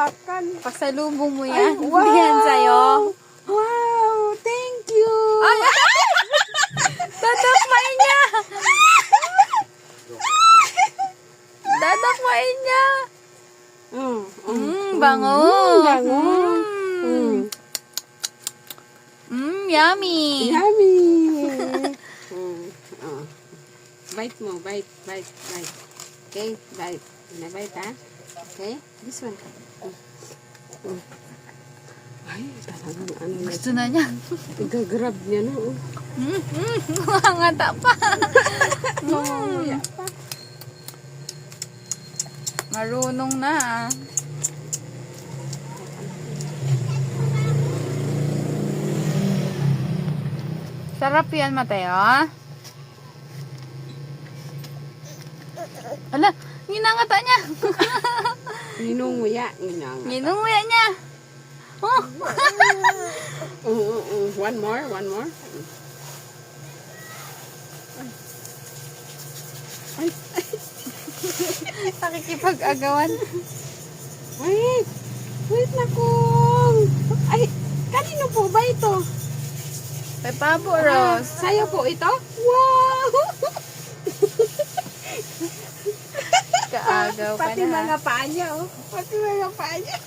hawakan. Pasalubong mo Ay, yan. wow. Yan sa'yo. Wow, thank you. Ay! Dadakmain niya! Dadakmain niya! Bango! Bango. Yummy! Yummy. Bite mo, bite. Okay, bite. Bite, ha? Okay, this one. Ay, talagang ano na. Gusto na niya. Igagrab niya na, oh. Mangangata pa. Mamamaya pa. Marunong na. Sarap yan, Mateo. Ala, ginangata niya. Ninunguya. Ginunguya niya. Oh. One more. Ay. Nakikipag-agawan. Wait na kung. Ay, kanino po ba ito? Kay Pabo Rose. Sa'yo po ito? Wow! Kaagaw ka Pati na. mga paa niya, oh. Pati mga paa niya.